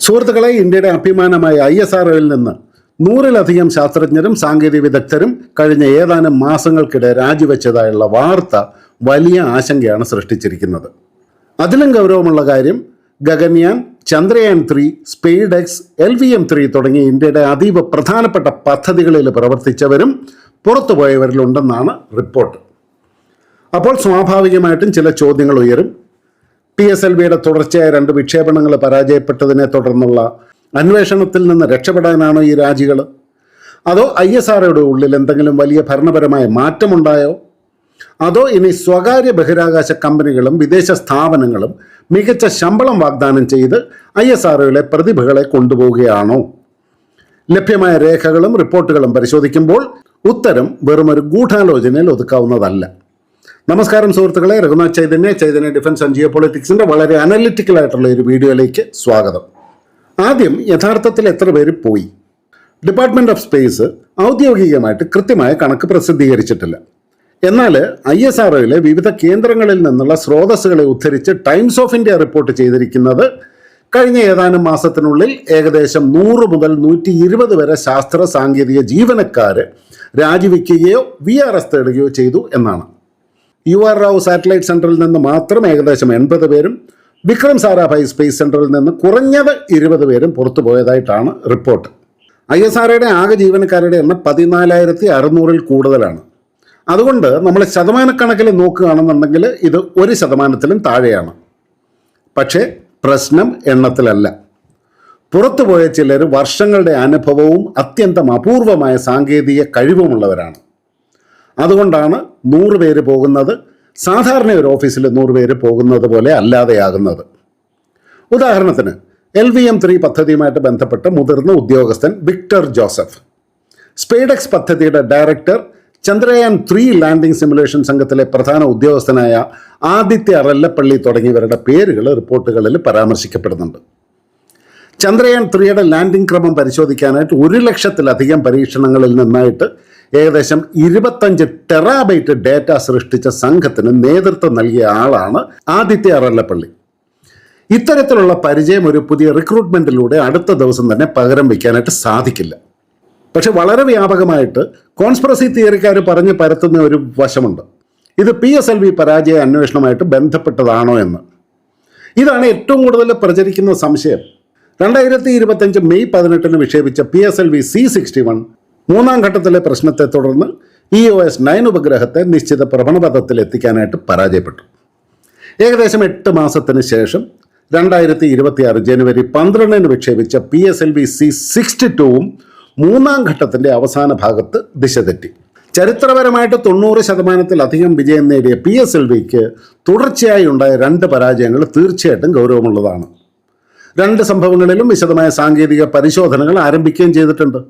സുഹൃത്തുക്കളെ, ഇന്ത്യയുടെ അഭിമാനമായ ISROയിൽ നിന്ന് 100-ലധികം ശാസ്ത്രജ്ഞരും സാങ്കേതിക വിദഗ്ധരും കഴിഞ്ഞ ഏതാനും മാസങ്ങൾക്കിടെ രാജിവെച്ചതായുള്ള വാർത്ത വലിയ ആശങ്കയാണ് സൃഷ്ടിച്ചിരിക്കുന്നത്. അതിലും ഗൗരവമുള്ള കാര്യം, ഗഗൻയാൻ, ചന്ദ്രയാൻ 3, സ്പെയ്ഡെക്സ്, LVM-3 തുടങ്ങിയ ഇന്ത്യയുടെ അതീവ പ്രധാനപ്പെട്ട പദ്ധതികളിൽ പ്രവർത്തിച്ചവരും പുറത്തുപോയവരിലുണ്ടെന്നാണ് റിപ്പോർട്ട്. അപ്പോൾ സ്വാഭാവികമായിട്ടും ചില ചോദ്യങ്ങൾ ഉയരും. PSLVയുടെ തുടർച്ചയായ 2 വിക്ഷേപണങ്ങൾ പരാജയപ്പെട്ടതിനെ തുടർന്നുള്ള അന്വേഷണത്തിൽ നിന്ന് രക്ഷപ്പെടാനാണോ ഈ രാജികൾ? അതോ ISROയുടെ ഉള്ളിൽ എന്തെങ്കിലും വലിയ ഭരണപരമായ മാറ്റമുണ്ടായോ? അതോ ഇനി സ്വകാര്യ ബഹിരാകാശ കമ്പനികളും വിദേശ സ്ഥാപനങ്ങളും മികച്ച ശമ്പളം വാഗ്ദാനം ചെയ്ത് ISROയിലെ പ്രതിഭകളെ കൊണ്ടുപോവുകയാണോ? ലഭ്യമായ രേഖകളും റിപ്പോർട്ടുകളും പരിശോധിക്കുമ്പോൾ ഉത്തരം വെറുമൊരു ഗൂഢാലോചനയിൽ ഒതുക്കാവുന്നതല്ല. നമസ്കാരം സുഹൃത്തുക്കളെ, രഘുനാഥ് ചൈതന്യ ഡിഫൻസ് ആൻഡ് ജിയോ പൊളിറ്റിക്സിൻ്റെ വളരെ അനലിറ്റിക്കലായിട്ടുള്ള ഒരു വീഡിയോയിലേക്ക് സ്വാഗതം. ആദ്യം, യഥാർത്ഥത്തിൽ എത്ര പേര് പോയി? ഡിപ്പാർട്ട്മെൻറ്റ് ഓഫ് സ്പേസ് ഔദ്യോഗികമായിട്ട് കൃത്യമായ കണക്ക് പ്രസിദ്ധീകരിച്ചിട്ടില്ല. എന്നാൽ ISROയിലെ വിവിധ കേന്ദ്രങ്ങളിൽ നിന്നുള്ള സ്രോതസ്സുകളെ ഉദ്ധരിച്ച് ടൈംസ് ഓഫ് ഇന്ത്യ റിപ്പോർട്ട് ചെയ്തിരിക്കുന്നത് കഴിഞ്ഞ ഏതാനും മാസത്തിനുള്ളിൽ ഏകദേശം 100 മുതൽ 120 വരെ ശാസ്ത്ര സാങ്കേതിക ജീവനക്കാർ രാജിവെക്കുകയോ VRS തേടുകയോ ചെയ്തു എന്നാണ്. UR റാവു സാറ്റലൈറ്റ് സെൻറ്ററിൽ നിന്ന് മാത്രം ഏകദേശം 80 പേരും വിക്രം സാരാഭായ് സ്പേസ് സെൻറ്ററിൽ നിന്ന് കുറഞ്ഞത് 20 പേരും പുറത്തുപോയതായിട്ടാണ് റിപ്പോർട്ട്. ISROയുടെ ആകെ ജീവനക്കാരുടെ എണ്ണം 14,600-ൽ കൂടുതലാണ്. അതുകൊണ്ട് നമ്മൾ ശതമാനക്കണക്കിൽ നോക്കുകയാണെന്നുണ്ടെങ്കിൽ ഇത് 1%-ലും താഴെയാണ്. പക്ഷേ പ്രശ്നം എണ്ണത്തിലല്ല. പുറത്തുപോയ ചിലർ വർഷങ്ങളുടെ അനുഭവവും അത്യന്തം അപൂർവമായ സാങ്കേതിക കഴിവുമുള്ളവരാണ്. അതുകൊണ്ടാണ് 100 പേര് പോകുന്നത് സാധാരണ ഒരു ഓഫീസിൽ 100 പേര് പോകുന്നത് പോലെ അല്ലാതെയാകുന്നത്. ഉദാഹരണത്തിന്, LVM-3 പദ്ധതിയുമായിട്ട് ബന്ധപ്പെട്ട മുതിർന്ന ഉദ്യോഗസ്ഥൻ വിക്ടർ ജോസഫ്, സ്പെയ്ഡെക്സ് പദ്ധതിയുടെ ഡയറക്ടർ, ചന്ദ്രയാൻ 3 ലാൻഡിംഗ് സിമുലേഷൻ സംഘത്തിലെ പ്രധാന ഉദ്യോഗസ്ഥനായ ആദിത്യ അറല്ലപ്പള്ളി തുടങ്ങിയവരുടെ പേരുകൾ റിപ്പോർട്ടുകളിൽ പരാമർശിക്കപ്പെടുന്നുണ്ട്. ചന്ദ്രയാൻ 3യുടെ ലാൻഡിംഗ് ക്രമം പരിശോധിക്കാനായിട്ട് 1,00,000-ലധികം പരീക്ഷണങ്ങളിൽ നിന്നായിട്ട് ഏകദേശം 25 ടെറാബൈറ്റ് ഡേറ്റ സൃഷ്ടിച്ച സംഘത്തിന് നേതൃത്വം നൽകിയ ആളാണ് ആദിത്യ അറല്ലപ്പള്ളി. ഇത്തരത്തിലുള്ള പരിചയം ഒരു പുതിയ റിക്രൂട്ട്മെൻറ്റിലൂടെ അടുത്ത ദിവസം തന്നെ പകരം വയ്ക്കാനായിട്ട് സാധിക്കില്ല. പക്ഷെ വളരെ വ്യാപകമായിട്ട് കോൺസ്പിറസി തിയറിക്കാർ പറഞ്ഞ് പരത്തുന്ന ഒരു വശമുണ്ട്. ഇത് PSLV പരാജയ അന്വേഷണമായിട്ട് ബന്ധപ്പെട്ടതാണോ എന്ന്. ഇതാണ് ഏറ്റവും കൂടുതൽ പ്രചരിക്കുന്ന സംശയം. 2025 മെയ് 18-ന് വിക്ഷേപിച്ച PSLV C61 3-ാം ഘട്ടത്തിലെ പ്രശ്നത്തെ തുടർന്ന് EOS 9 ഉപഗ്രഹത്തെ നിശ്ചിത ഭ്രമണപഥത്തിൽ എത്തിക്കാനായിട്ട് പരാജയപ്പെട്ടു. ഏകദേശം 8 മാസത്തിന് ശേഷം 2026 ജനുവരി 12-ന് വിക്ഷേപിച്ച PSLV C62-വും 3-ാം ഘട്ടത്തിൻ്റെ അവസാന ഭാഗത്ത് ദിശ തെറ്റി. ചരിത്രപരമായിട്ട് 90%-ലധികം വിജയം നേടിയ PSLVക്ക് തുടർച്ചയായി ഉണ്ടായ 2 പരാജയങ്ങൾ തീർച്ചയായിട്ടും ഗൗരവമുള്ളതാണ്. 2 സംഭവങ്ങളിലും വിശദമായ സാങ്കേതിക പരിശോധനകൾ ആരംഭിക്കുകയും ചെയ്തിട്ടുണ്ട്.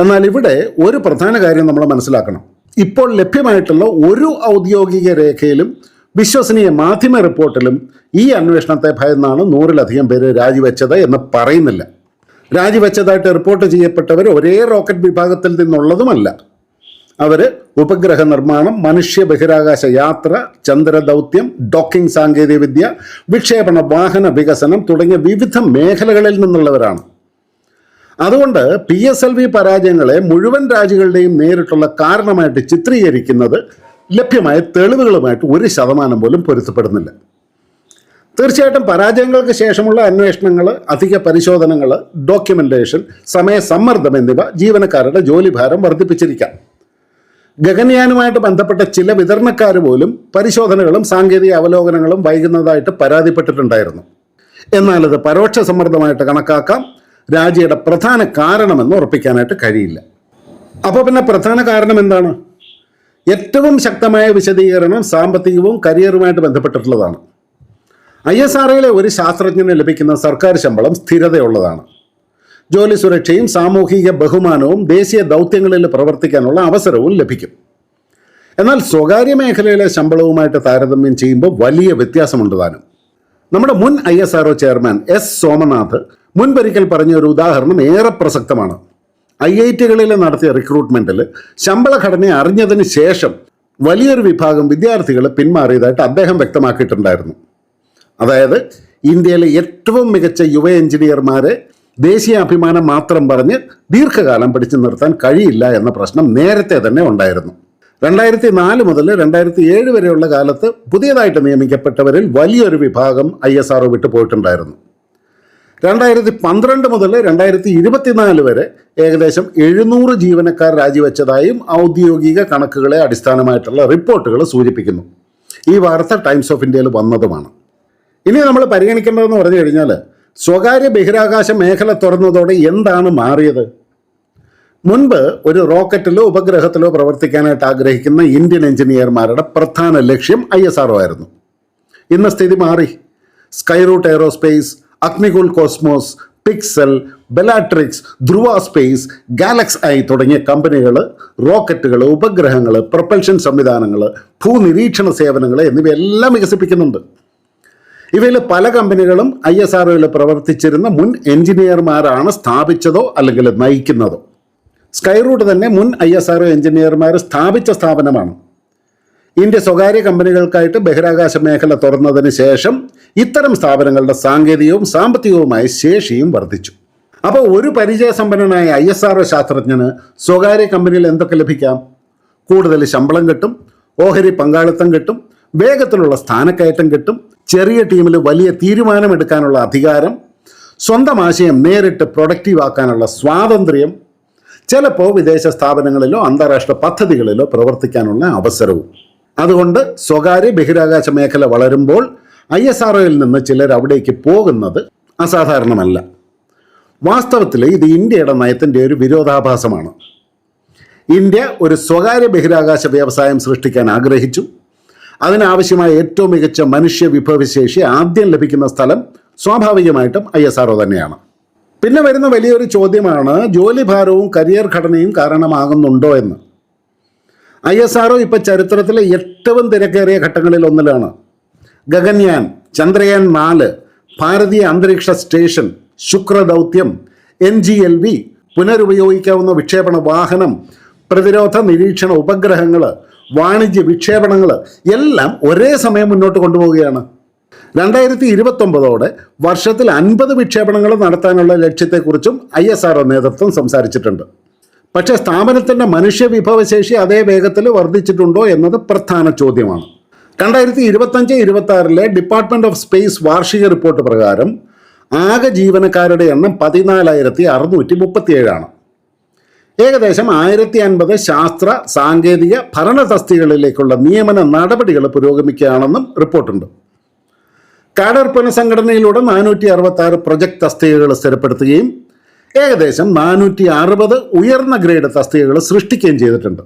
എന്നാൽ ഇവിടെ ഒരു പ്രധാന കാര്യം നമ്മൾ മനസ്സിലാക്കണം. ഇപ്പോൾ ലഭ്യമായിട്ടുള്ള ഒരു ഔദ്യോഗിക രേഖയിലും വിശ്വസനീയ മാധ്യമ റിപ്പോർട്ടിലും ഈ അന്വേഷണത്തെ ഭയന്നാണ് 100-ലധികം പേര് രാജിവെച്ചത് എന്ന് പറയുന്നില്ല. രാജിവെച്ചതായിട്ട് റിപ്പോർട്ട് ചെയ്യപ്പെട്ടവർ ഒരേ റോക്കറ്റ് വിഭാഗത്തിൽ നിന്നുള്ളതുമല്ല. അവർ ഉപഗ്രഹ നിർമ്മാണം, മനുഷ്യ ബഹിരാകാശ യാത്ര, ചന്ദ്രദൗത്യം, ഡോക്കിംഗ് സാങ്കേതികവിദ്യ, വിക്ഷേപണ വാഹന വികസനം തുടങ്ങിയ വിവിധ മേഖലകളിൽ നിന്നുള്ളവരാണ്. അതുകൊണ്ട് PSLV പരാജയങ്ങളെ മുഴുവൻ രാജ്യങ്ങളുടെയും നേരിട്ടുള്ള കാരണമായിട്ട് ചിത്രീകരിക്കുന്നത് ലഭ്യമായ തെളിവുകളുമായിട്ട് 1% പോലും പൊരുത്തപ്പെടുന്നില്ല. തീർച്ചയായിട്ടും പരാജയങ്ങൾക്ക് ശേഷമുള്ള അന്വേഷണങ്ങൾ, അധിക പരിശോധനകൾ, ഡോക്യുമെന്റേഷൻ, സമയസമ്മർദ്ദം എന്നിവ ജീവനക്കാരുടെ ജോലിഭാരം വർദ്ധിപ്പിച്ചിരിക്കാം. ഗഗൻയാനുമായിട്ട് ബന്ധപ്പെട്ട ചില വിതരണക്കാർ പോലും പരിശോധനകളും സാങ്കേതിക അവലോകനങ്ങളും വൈകുന്നതായിട്ട് പരാതിപ്പെട്ടിട്ടുണ്ടായിരുന്നു. എന്നാൽ അത് പരോക്ഷ സമ്മർദ്ദമായിട്ട് കണക്കാക്കാം. രാജിയുടെ പ്രധാന കാരണമെന്ന് ഉറപ്പിക്കാനായിട്ട് കഴിയില്ല. അപ്പോൾ പിന്നെ പ്രധാന കാരണം എന്താണ്? ഏറ്റവും ശക്തമായ വിശദീകരണം സാമ്പത്തികവും കരിയറുമായിട്ട് ബന്ധപ്പെട്ടിട്ടുള്ളതാണ്. ISROയിലെ ഒരു ശാസ്ത്രജ്ഞന് ലഭിക്കുന്ന സർക്കാർ ശമ്പളം സ്ഥിരതയുള്ളതാണ്. ജോലി സുരക്ഷയും സാമൂഹിക ബഹുമാനവും ദേശീയ ദൗത്യങ്ങളിൽ പ്രവർത്തിക്കാനുള്ള അവസരവും ലഭിക്കും. എന്നാൽ സ്വകാര്യ മേഖലയിലെ ശമ്പളവുമായിട്ട് താരതമ്യം ചെയ്യുമ്പോൾ വലിയ വ്യത്യാസമുണ്ട് താനും. നമ്മുടെ മുൻ ISRO ചെയർമാൻ S സോമനാഥ് മുൻപൊരിക്കൽ പറഞ്ഞ ഒരു ഉദാഹരണം ഏറെ പ്രസക്തമാണ്. IIT-കളിൽ നടത്തിയ റിക്രൂട്ട്മെൻറ്റിൽ ശമ്പള ഘടന അറിഞ്ഞതിന് ശേഷം വലിയൊരു വിഭാഗം വിദ്യാർത്ഥികൾ പിന്മാറിയതായിട്ട് അദ്ദേഹം വ്യക്തമാക്കിയിട്ടുണ്ടായിരുന്നു. അതായത് ഇന്ത്യയിലെ ഏറ്റവും മികച്ച യുവ എഞ്ചിനീയർമാരെ ദേശീയ അഭിമാനം മാത്രം പറഞ്ഞ് ദീർഘകാലം പിടിച്ചു നിർത്താൻ കഴിയില്ല എന്ന പ്രശ്നം നേരത്തെ തന്നെ ഉണ്ടായിരുന്നു. 2004 മുതൽ 2007 വരെയുള്ള കാലത്ത് പുതിയതായിട്ട് നിയമിക്കപ്പെട്ടവരിൽ വലിയൊരു വിഭാഗം ISRO വിട്ടുപോയിട്ടുണ്ടായിരുന്നു. 2012 മുതൽ 2024 വരെ ഏകദേശം 700 ജീവനക്കാർ രാജിവെച്ചതായും ഔദ്യോഗിക കണക്കുകളെ അടിസ്ഥാനമായിട്ടുള്ള റിപ്പോർട്ടുകൾ സൂചിപ്പിക്കുന്നു. ഈ വാർത്ത ടൈംസ് ഓഫ് ഇന്ത്യയിൽ വന്നതുമാണ്. ഇനി നമ്മൾ പരിഗണിക്കേണ്ടതെന്ന് പറഞ്ഞു കഴിഞ്ഞാൽ, സ്വകാര്യ ബഹിരാകാശ മേഖല തുറന്നതോടെ എന്താണ് മാറിയത്? മുൻപ് ഒരു റോക്കറ്റിലോ ഉപഗ്രഹത്തിലോ പ്രവർത്തിക്കാനായിട്ട് ആഗ്രഹിക്കുന്ന ഇന്ത്യൻ എഞ്ചിനീയർമാരുടെ പ്രധാന ലക്ഷ്യം ISRO ആയിരുന്നു. ഇന്ന് സ്ഥിതി മാറി. Skyroot Aerospace, Agnikul Cosmos, Pixxel, Bellatrix, Dhruva Space, GalaxEye തുടങ്ങിയ കമ്പനികൾ റോക്കറ്റുകൾ, ഉപഗ്രഹങ്ങൾ, പ്രൊപ്പൽഷൻ സംവിധാനങ്ങൾ, ഭൂനിരീക്ഷണ സേവനങ്ങൾ എന്നിവയെല്ലാം വികസിപ്പിക്കുന്നുണ്ട്. ഇവയിൽ പല കമ്പനികളും ISROയിൽ പ്രവർത്തിച്ചിരുന്ന മുൻ എഞ്ചിനീയർമാരാണ് സ്ഥാപിച്ചതോ അല്ലെങ്കിൽ നയിക്കുന്നതോ. സ്കൈറൂട്ട് തന്നെ മുൻ ISRO എഞ്ചിനീയർമാർ സ്ഥാപിച്ച സ്ഥാപനമാണ്. ഇന്ത്യ സ്വകാര്യ കമ്പനികൾക്കായിട്ട് ബഹിരാകാശ മേഖല തുറന്നതിന് ശേഷം ഇത്തരം സ്ഥാപനങ്ങളുടെ സാങ്കേതികവും സാമ്പത്തികവുമായ ശേഷിയും വർദ്ധിച്ചു. അപ്പോൾ ഒരു പരിചയസമ്പന്നനായ ISRO ശാസ്ത്രജ്ഞന് സ്വകാര്യ കമ്പനിയിൽ എന്തൊക്കെ ലഭിക്കാം? കൂടുതൽ ശമ്പളം കിട്ടും, ഓഹരി പങ്കാളിത്തം കിട്ടും, വേഗത്തിലുള്ള സ്ഥാനക്കയറ്റം കിട്ടും, ചെറിയ ടീമിൽ വലിയ തീരുമാനമെടുക്കാനുള്ള അധികാരം, സ്വന്തം ആശയം നേരിട്ട് പ്രൊഡക്റ്റീവ് ആക്കാനുള്ള സ്വാതന്ത്ര്യം, ചിലപ്പോൾ വിദേശ സ്ഥാപനങ്ങളിലോ അന്താരാഷ്ട്ര പദ്ധതികളിലോ പ്രവർത്തിക്കാനുള്ള അവസരവും. അതുകൊണ്ട് സ്വകാര്യ ബഹിരാകാശ മേഖല വളരുമ്പോൾ ISROയിൽ നിന്ന് ചിലർ അവിടേക്ക് പോകുന്നത് അസാധാരണമല്ല. വാസ്തവത്തിൽ ഇത് ഇന്ത്യയുടെ നയത്തിൻ്റെ ഒരു വിരോധാഭാസമാണ്. ഇന്ത്യ ഒരു സ്വകാര്യ ബഹിരാകാശ വ്യവസായം സൃഷ്ടിക്കാൻ ആഗ്രഹിച്ചു. അതിനാവശ്യമായ ഏറ്റവും മികച്ച മനുഷ്യ വിഭവശേഷി ആദ്യം ലഭിക്കുന്ന സ്ഥലം സ്വാഭാവികമായിട്ടും ISRO തന്നെയാണ്. പിന്നെ വരുന്ന വലിയൊരു ചോദ്യമാണ്, ജോലിഭാരവും കരിയർ ഘടനയും കാരണമാകുന്നുണ്ടോ എന്ന്. ISRO ഇപ്പോൾ ചരിത്രത്തിലെ ഏറ്റവും തിരക്കേറിയ ഘട്ടങ്ങളിൽ ഒന്നിലാണ്. ഗഗൻയാൻ, ചന്ദ്രയാൻ 4, ഭാരതീയ അന്തരീക്ഷ സ്റ്റേഷൻ, ശുക്രദൗത്യം, NGLV, പുനരുപയോഗിക്കാവുന്ന വിക്ഷേപണ വാഹനം, പ്രതിരോധ നിരീക്ഷണ ഉപഗ്രഹങ്ങൾ, വാണിജ്യ വിക്ഷേപണങ്ങൾ എല്ലാം ഒരേ സമയം മുന്നോട്ട് കൊണ്ടുപോവുകയാണ്. 2029 വർഷത്തിൽ 50 വിക്ഷേപണങ്ങൾ നടത്താനുള്ള ലക്ഷ്യത്തെക്കുറിച്ചും ISRO നേതൃത്വം സംസാരിച്ചിട്ടുണ്ട്. പക്ഷേ സ്ഥാപനത്തിൻ്റെ മനുഷ്യ വിഭവശേഷി അതേ വേഗത്തിൽ വർദ്ധിച്ചിട്ടുണ്ടോ എന്നത് പ്രധാന ചോദ്യമാണ്. 2025-26 ഡിപ്പാർട്ട്മെൻറ്റ് ഓഫ് സ്പേസ് വാർഷിക റിപ്പോർട്ട് പ്രകാരം ആകെ ജീവനക്കാരുടെ എണ്ണം 14,637 ആണ്. ഏകദേശം 1050 ശാസ്ത്ര, സാങ്കേതിക, ഭരണ തസ്തികകളിലേക്കുള്ള നിയമന നടപടികൾ പുരോഗമിക്കുകയാണെന്നും റിപ്പോർട്ടുണ്ട്. കാഡർ പുനഃസംഘടനയിലൂടെ 466 പ്രൊജക്ട് തസ്തികകൾ സ്ഥിരപ്പെടുത്തുകയും ഏകദേശം 460 ഉയർന്ന ഗ്രേഡ് തസ്തികകൾ സൃഷ്ടിക്കുകയും ചെയ്തിട്ടുണ്ട്.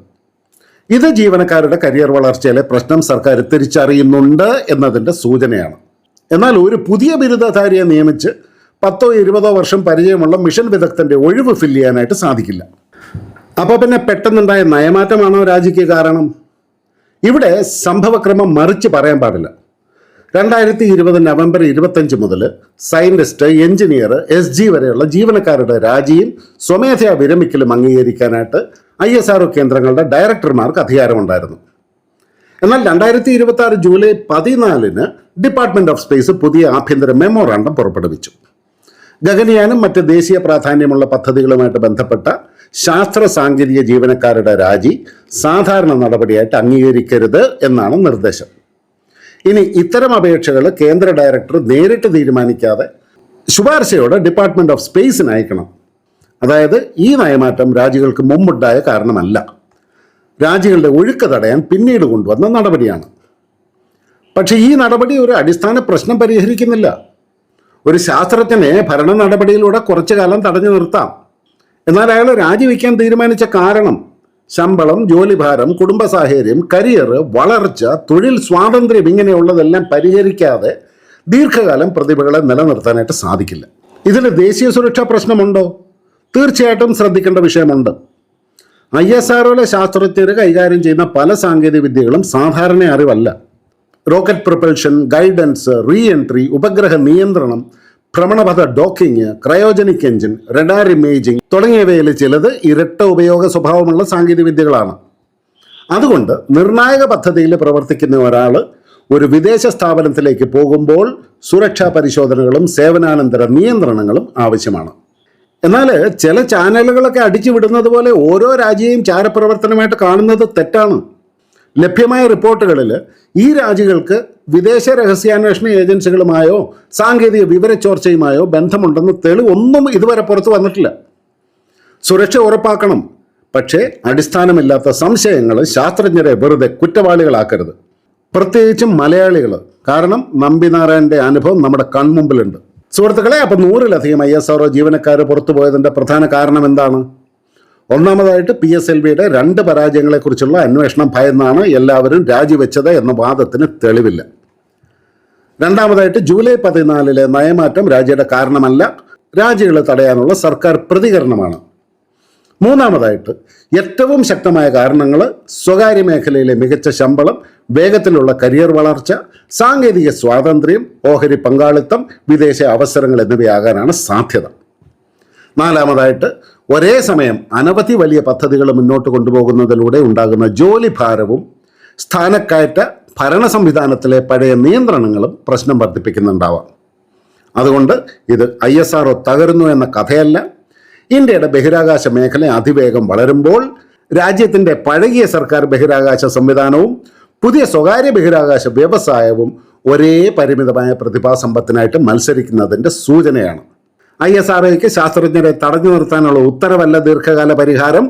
ഇത് ജീവനക്കാരുടെ കരിയർ വളർച്ചയിലെ പ്രശ്നം സർക്കാർ തിരിച്ചറിയുന്നുണ്ട് എന്നതിൻ്റെ സൂചനയാണ്. എന്നാൽ ഒരു പുതിയ ബിരുദധാരിയെ നിയമിച്ച് 10-20 വർഷം പരിചയമുള്ള മിഷൻ വിദഗ്ധൻ്റെ ഒഴിവ് ഫില്ല് ചെയ്യാനായിട്ട് സാധിക്കില്ല. അപ്പോൾ പിന്നെ പെട്ടെന്നുണ്ടായ നയമാറ്റമാണോ രാജിക്ക് കാരണം? ഇവിടെ സംഭവക്രമം മറിച്ച് പറയാൻ പാടില്ല. 2020 നവംബർ 25 മുതൽ സയൻറ്റിസ്റ്റ്, എഞ്ചിനീയർ, SG വരെയുള്ള ജീവനക്കാരുടെ രാജിയും സ്വമേധയാ വിരമിക്കലും അംഗീകരിക്കാനായിട്ട് ISRO കേന്ദ്രങ്ങളുടെ ഡയറക്ടർമാർക്ക് അധികാരമുണ്ടായിരുന്നു. എന്നാൽ 2026 ജൂലൈ 14 ഡിപ്പാർട്ട്മെൻറ്റ് ഓഫ് സ്പേസ് പുതിയ ആഭ്യന്തര മെമ്മോറാണ്ടം പുറപ്പെടുവിച്ചു. ഗഗൻയാനും മറ്റ് ദേശീയ പ്രാധാന്യമുള്ള പദ്ധതികളുമായിട്ട് ബന്ധപ്പെട്ട ശാസ്ത്ര സാങ്കേതിക ജീവനക്കാരുടെ രാജി സാധാരണ നടപടിയായിട്ട് അംഗീകരിക്കരുത് എന്നാണ് നിർദ്ദേശം. ഇനി ഇത്തരം അപേക്ഷകൾ കേന്ദ്ര ഡയറക്ടർ നേരിട്ട് തീരുമാനിക്കാതെ ശുപാർശയോടെ ഡിപ്പാർട്ട്മെൻറ്റ് ഓഫ് സ്പേസിന് അയക്കണം. അതായത് ഈ നയമാറ്റം രാജികൾക്ക് മുമ്പുണ്ടായ കാരണമല്ല, രാജികളുടെ ഒഴുക്ക് തടയാൻ പിന്നീട് കൊണ്ടുവന്ന നടപടിയാണ്. പക്ഷേ ഈ നടപടി ഒരു അടിസ്ഥാന പ്രശ്നം പരിഹരിക്കുന്നില്ല. ഒരു ശാസ്ത്രജ്ഞനെ ഭരണ നടപടിയിലൂടെ കുറച്ചു കാലം തടഞ്ഞു നിർത്താം. എന്നാൽ അയാൾ രാജിവെക്കാൻ തീരുമാനിച്ച കാരണം ശമ്പളം, ജോലിഭാരം, കുടുംബ സാഹചര്യം, കരിയർ, വളർച്ച, തൊഴിൽ സ്വാതന്ത്ര്യം ഇങ്ങനെയുള്ളതെല്ലാം പരിഹരിക്കാതെ ദീർഘകാലം പ്രതിഭകളെ നിലനിർത്താനായിട്ട് സാധിക്കില്ല. ഇതിൽ ദേശീയ സുരക്ഷാ പ്രശ്നമുണ്ടോ? തീർച്ചയായിട്ടും ശ്രദ്ധിക്കേണ്ട വിഷയമുണ്ട്. ISROയിലെ ശാസ്ത്രജ്ഞർ കൈകാര്യം ചെയ്യുന്ന പല സാങ്കേതിക വിദ്യകളും സാധാരണ അറിവല്ല. Rocket propulsion, guidance, re entry, ഉപഗ്രഹ നിയന്ത്രണം, ഭ്രമണപഥ docking, cryogenic engine, radar imaging തുടങ്ങിയവയിൽ ചിലത് ഇരട്ട ഉപയോഗ സ്വഭാവമുള്ള സാങ്കേതിക വിദ്യകളാണ്. അതുകൊണ്ട് നിർണായക പദ്ധതിയിൽ പ്രവർത്തിക്കുന്ന ഒരാൾ ഒരു വിദേശ സ്ഥാപനത്തിലേക്ക് പോകുമ്പോൾ സുരക്ഷാ പരിശോധനകളും സേവനാനന്തര നിയന്ത്രണങ്ങളും ആവശ്യമാണ്. എന്നാൽ ചില ചാനലുകളൊക്കെ അടിച്ചു വിടുന്നത് പോലെ ഓരോ രാജ്യവും ചാരപ്രവർത്തനമായിട്ട് കാണുന്നത് തെറ്റാണ്. ലഭ്യമായ റിപ്പോർട്ടുകളിൽ ഈ രാജ്യങ്ങൾക്ക് വിദേശ രഹസ്യാന്വേഷണ ഏജൻസികളുമായോ സാങ്കേതിക വിവരച്ചോർച്ചയുമായോ ബന്ധമുണ്ടെന്ന് തെളിവൊന്നും ഇതുവരെ പുറത്തു വന്നിട്ടില്ല. സുരക്ഷ ഉറപ്പാക്കണം, പക്ഷേ അടിസ്ഥാനമില്ലാത്ത സംശയങ്ങൾ ശാസ്ത്രജ്ഞരെ വെറുതെ കുറ്റവാളികളാക്കരുത്. പ്രത്യേകിച്ചും മലയാളികൾ, കാരണം നമ്പിനാരായണന്റെ അനുഭവം നമ്മുടെ കൺമുമ്പിലുണ്ട്. സുഹൃത്തുക്കളെ, അപ്പം 100-ലധികം ISRO ജീവനക്കാർ പുറത്തുപോയതിൻ്റെ പ്രധാന കാരണം എന്താണ്? ഒന്നാമതായിട്ട് PSLVയുടെ 2 പരാജയങ്ങളെക്കുറിച്ചുള്ള അന്വേഷണം ഭയന്നാണ് എല്ലാവരും രാജിവെച്ചത് എന്ന വാദത്തിന് തെളിവില്ല. രണ്ടാമതായിട്ട് ജൂലൈ 14 നയമാറ്റം രാജിയുടെ കാരണമല്ല, രാജികൾ തടയാനുള്ള സർക്കാർ പ്രതികരണമാണ്. മൂന്നാമതായിട്ട് ഏറ്റവും ശക്തമായ കാരണങ്ങൾ സ്വകാര്യ മേഖലയിലെ മികച്ച ശമ്പളം, വേഗത്തിലുള്ള കരിയർ വളർച്ച, സാങ്കേതിക സ്വാതന്ത്ര്യം, ഓഹരി പങ്കാളിത്തം, വിദേശ അവസരങ്ങൾ എന്നിവയാകാനാണ് സാധ്യത. നാലാമതായിട്ട് ഒരേ സമയം അനവധി വലിയ പദ്ധതികൾ മുന്നോട്ട് കൊണ്ടുപോകുന്നതിലൂടെ ഉണ്ടാകുന്ന ജോലി ഭാരവും സ്ഥാനക്കയറ്റ ഭരണ സംവിധാനത്തിലെ പഴയ നിയന്ത്രണങ്ങളും പ്രശ്നം വർദ്ധിപ്പിക്കുന്നുണ്ടാവാം. അതുകൊണ്ട് ഇത് ISRO തകരുന്നു എന്ന കഥയല്ല. ഇന്ത്യയുടെ ബഹിരാകാശ മേഖല അതിവേഗം വളരുമ്പോൾ രാജ്യത്തിൻ്റെ പഴകിയ സർക്കാർ ബഹിരാകാശ സംവിധാനവും പുതിയ സ്വകാര്യ ബഹിരാകാശ വ്യവസായവും ഒരേ പരിമിതമായ പ്രതിഭാസമ്പത്തിനായിട്ട് മത്സരിക്കുന്നതിൻ്റെ സൂചനയാണ്. ISROയ്ക്ക് ശാസ്ത്രജ്ഞരെ തടഞ്ഞു നിർത്താനുള്ള ഉത്തരവല്ല ദീർഘകാല പരിഹാരം.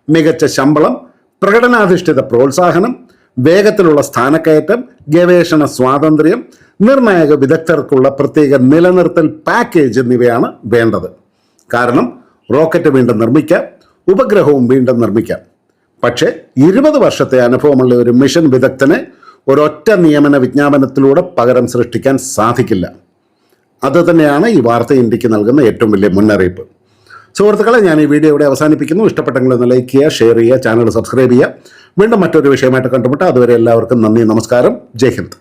മികച്ച ശമ്പളം, പ്രകടനാധിഷ്ഠിത പ്രോത്സാഹനം, വേഗത്തിലുള്ള സ്ഥാനക്കയറ്റം, ഗവേഷണ സ്വാതന്ത്ര്യം, നിർണായക വിദഗ്ധർക്കുള്ള പ്രത്യേക നിലനിർത്തൽ പാക്കേജ് എന്നിവയാണ് വേണ്ടത്. കാരണം റോക്കറ്റ് വീണ്ടും നിർമ്മിക്കാം, ഉപഗ്രഹവും വീണ്ടും നിർമ്മിക്കാം. പക്ഷേ 20 വർഷത്തെ അനുഭവമുള്ള ഒരു മിഷൻ വിദഗ്ധന് ഒരൊറ്റ നിയമന വിജ്ഞാപനത്തിലൂടെ പകരം സൃഷ്ടിക്കാൻ സാധിക്കില്ല. അതുതന്നെയാണ് ഈ വാർത്ത ഇന്ത്യക്ക് നൽകുന്ന ഏറ്റവും വലിയ മുന്നറിയിപ്പ്. സുഹൃത്തുക്കളെ, ഞാൻ ഈ വീഡിയോ ഇവിടെ അവസാനിപ്പിക്കുന്നു. ഇഷ്ടപ്പെട്ടെങ്കിൽ ഒന്ന് ലൈക്ക് ചെയ്യുക, ഷെയർ ചെയ്യുക, ചാനൽ സബ്സ്ക്രൈബ് ചെയ്യുക. വീണ്ടും മറ്റൊരു വിഷയമായിട്ട് കണ്ടുമുട്ടാം. അതുവരെ എല്ലാവർക്കും നന്ദി, നമസ്കാരം, ജയ് ഹിന്ദ്.